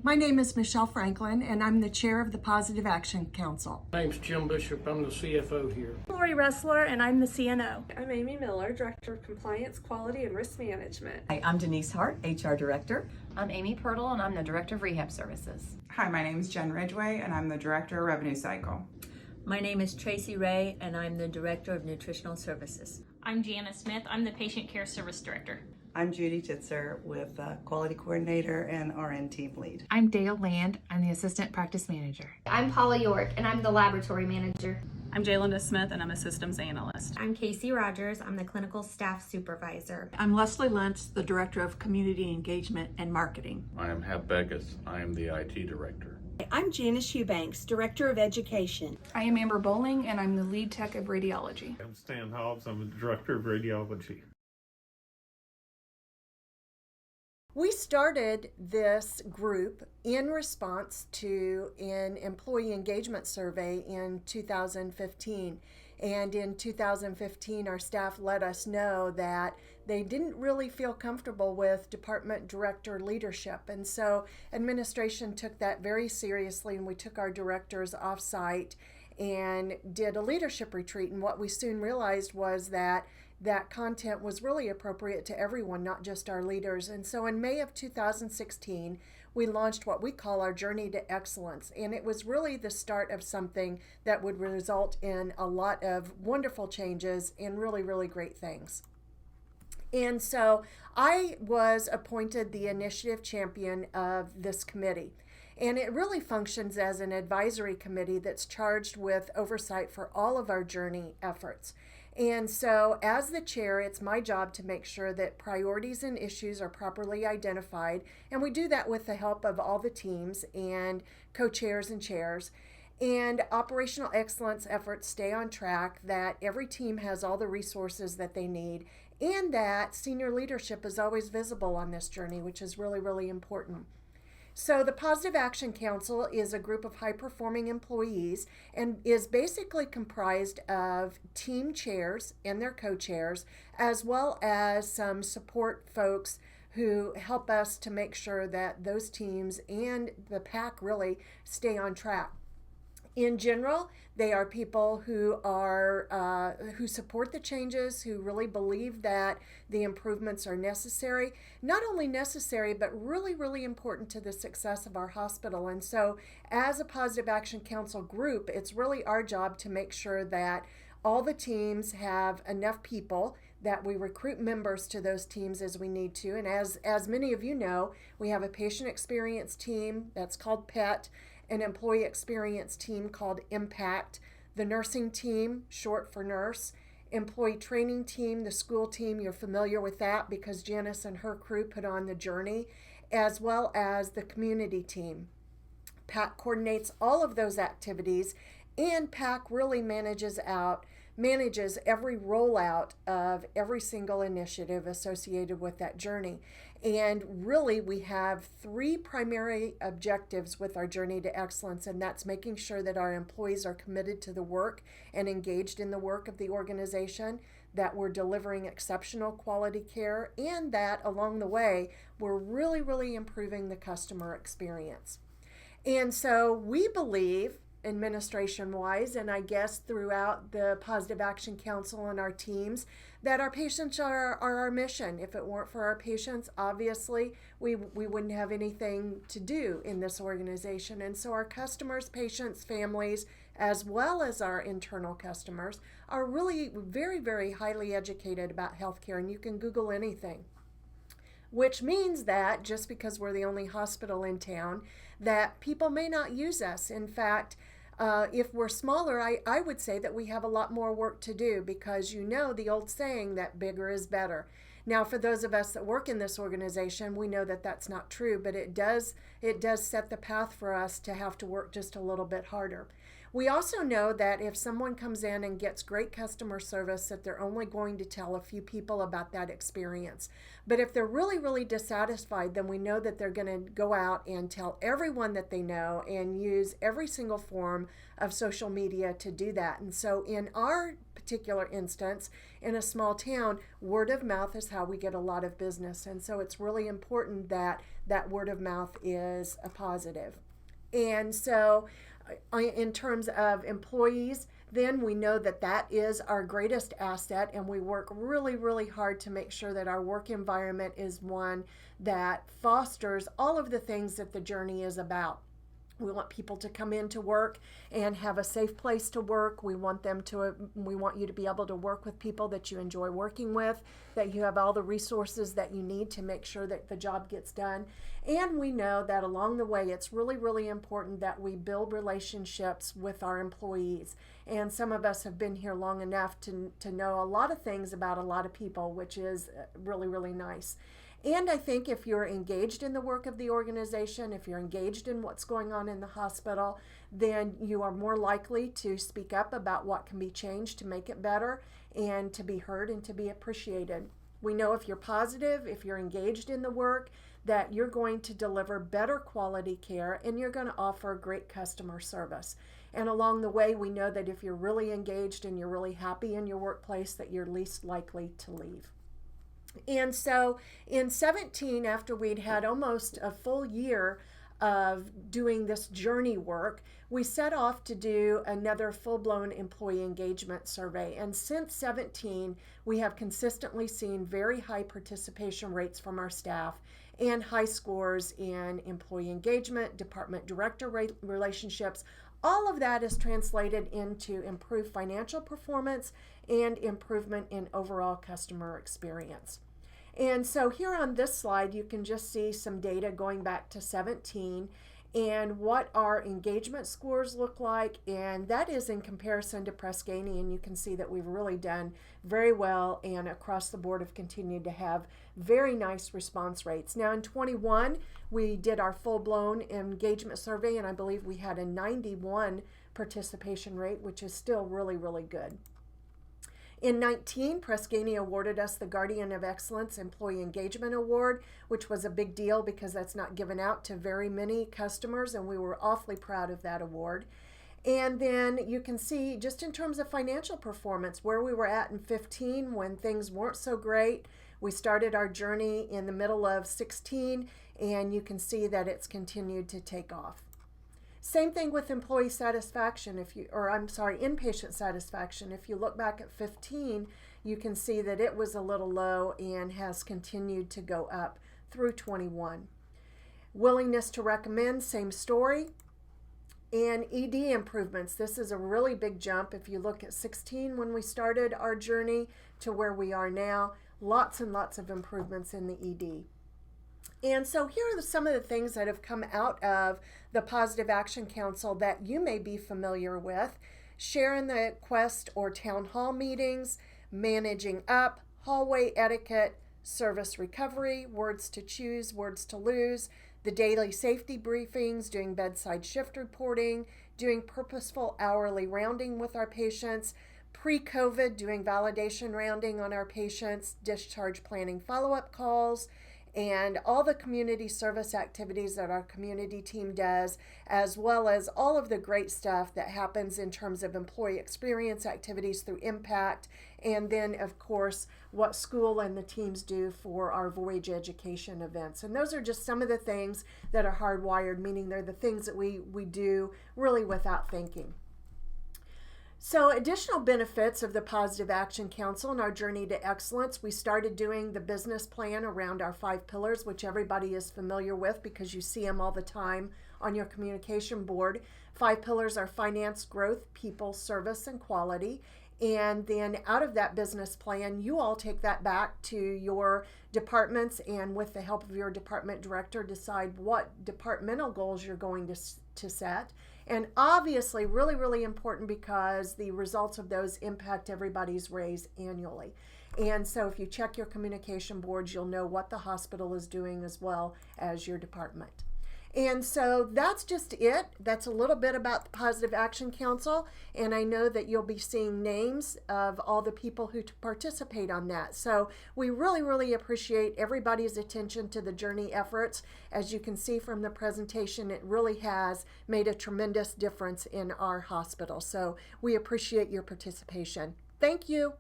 My name is Michelle Franklin, and I'm the chair of the Positive Action Council. My name's Jim Bishop. I'm the CFO here. Lori Ressler, and I'm the CNO. I'm Amy Miller, Director of Compliance, Quality, and Risk Management. Hi, I'm Denise Hart, HR Director. I'm Amy Pirtle, and I'm the Director of Rehab Services. Hi, my name is Jen Ridgway, and I'm the Director of Revenue Cycle. My name is Tracy Ray, and I'm the Director of Nutritional Services. I'm Jana Smith. I'm the Patient Care Service Director. I'm Judy Titzer with Quality Coordinator and RN Team Lead. I'm Dale Land. I'm the Assistant Practice Manager. I'm Paula York, and I'm the Laboratory Manager. I'm Jaylenda Smith, and I'm a Systems Analyst. I'm Casey Rogers. I'm the Clinical Staff Supervisor. I'm Leslie Lentz, the Director of Community Engagement and Marketing. I am Hap Beckes. I am the IT Director. I'm Janice Eubanks, Director of Education. I am Amber Bowling, and I'm the Lead Tech of Radiology. I'm Stan Hobbs. I'm the Director of Radiology. We started this group in response to an employee engagement survey in 2015. And in 2015, our staff let us know that they didn't really feel comfortable with department director leadership. And so administration took that very seriously, and we took our directors off-site and did a leadership retreat. And what we soon realized was that content was really appropriate to everyone, not just our leaders. And so in May of 2016, we launched what we call our Journey to Excellence. And it was really the start of something that would result in a lot of wonderful changes and really, really great things. And so I was appointed the initiative champion of this committee. And it really functions as an advisory committee that's charged with oversight for all of our Journey efforts. And so as the chair, it's my job to make sure that priorities and issues are properly identified. And we do that with the help of all the teams and co-chairs and chairs. And operational excellence efforts stay on track, that every team has all the resources that they need, and that senior leadership is always visible on this journey, which is really, really important. So the Positive Action Council is a group of high-performing employees and is basically comprised of team chairs and their co-chairs, as well as some support folks who help us to make sure that those teams and the PAC really stay on track. In general, they are people who support the changes, who really believe that the improvements are necessary. Not only necessary, but really, really important to the success of our hospital. And so as a Positive Action Council group, it's really our job to make sure that all the teams have enough people, that we recruit members to those teams as we need to. And as many of you know, we have a patient experience team that's called PET, an employee experience team called Impact, the nursing team, short for nurse, employee training team, the school team, you're familiar with that because Janice and her crew put on the journey, as well as the community team. PAC coordinates all of those activities, and PAC really manages every rollout of every single initiative associated with that journey. And really, we have three primary objectives with our Journey to Excellence, and that's making sure that our employees are committed to the work and engaged in the work of the organization, that we're delivering exceptional quality care, and that along the way, we're really, really improving the customer experience. And so we believe, administration-wise, and I guess throughout the Positive Action Council and our teams, that our patients are our mission. If it weren't for our patients, obviously, we wouldn't have anything to do in this organization. And so our customers, patients, families, as well as our internal customers, are really very, very highly educated about healthcare, and you can Google anything. Which means that just because we're the only hospital in town, that people may not use us. In fact, if we're smaller, I would say that we have a lot more work to do, because you know the old saying that bigger is better. Now, for those of us that work in this organization, we know that that's not true, but it does set the path for us to have to work just a little bit harder. We also know that if someone comes in and gets great customer service, that they're only going to tell a few people about that experience. But if they're really, really dissatisfied, then we know that they're going to go out and tell everyone that they know and use every single form of social media to do that. And so in our particular instance, in a small town, word of mouth is how we get a lot of business. And so it's really important that that word of mouth is a positive. And so in terms of employees, then we know that that is our greatest asset, and we work really, really hard to make sure that our work environment is one that fosters all of the things that the journey is about. We want people to come into work and have a safe place to work. We want you to be able to work with people that you enjoy working with, that you have all the resources that you need to make sure that the job gets done. And we know that along the way, it's really, really important that we build relationships with our employees. And some of us have been here long enough to know a lot of things about a lot of people, which is really, really nice. And I think if you're engaged in the work of the organization, if you're engaged in what's going on in the hospital, then you are more likely to speak up about what can be changed to make it better and to be heard and to be appreciated. We know if you're positive, if you're engaged in the work, that you're going to deliver better quality care and you're going to offer great customer service. And along the way, we know that if you're really engaged and you're really happy in your workplace, that you're least likely to leave. And so in 17, after we'd had almost a full year of doing this journey work, we set off to do another full-blown employee engagement survey. And since 17, we have consistently seen very high participation rates from our staff and high scores in employee engagement, department director relationships. All of that is translated into improved financial performance and improvement in overall customer experience. And so here on this slide, you can just see some data going back to 17 and what our engagement scores look like. And that is in comparison to Press Ganey. And you can see that we've really done very well and across the board have continued to have very nice response rates. Now in 21, we did our full-blown engagement survey, and I believe we had a 91 participation rate, which is still really, really good. In 19, Press Ganey awarded us the Guardian of Excellence Employee Engagement Award, which was a big deal because that's not given out to very many customers, and we were awfully proud of that award. And then you can see just in terms of financial performance, where we were at in 15 when things weren't so great. We started our journey in the middle of 16, and you can see that it's continued to take off. Same thing with employee satisfaction, inpatient satisfaction. If you look back at 15, you can see that it was a little low and has continued to go up through 21. Willingness to recommend, same story. And ED improvements, this is a really big jump. If you look at 16 when we started our journey to where we are now, lots and lots of improvements in the ED. And so here are some of the things that have come out of the Positive Action Council that you may be familiar with. Sharing the Quest or Town Hall meetings, managing up, hallway etiquette, service recovery, words to choose, words to lose, the daily safety briefings, doing bedside shift reporting, doing purposeful hourly rounding with our patients, pre-COVID, doing validation rounding on our patients, discharge planning follow-up calls, and all the community service activities that our community team does, as well as all of the great stuff that happens in terms of employee experience activities through Impact, and then, of course, what school and the teams do for our voyage education events. And those are just some of the things that are hardwired, meaning they're the things that we do really without thinking. So additional benefits of the Positive Action Council and our journey to excellence, we started doing the business plan around our 5 pillars, which everybody is familiar with because you see them all the time on your communication board. 5 pillars are finance, growth, people, service, and quality. And then out of that business plan, you all take that back to your departments and with the help of your department director, decide what departmental goals you're going to set. And obviously really, really important because the results of those impact everybody's raise annually. And so if you check your communication boards, you'll know what the hospital is doing as well as your department. And so that's just it. That's a little bit about the Positive Action Council. And I know that you'll be seeing names of all the people who participate on that. So we really, really appreciate everybody's attention to the Journey efforts. As you can see from the presentation, it really has made a tremendous difference in our hospital. So we appreciate your participation. Thank you.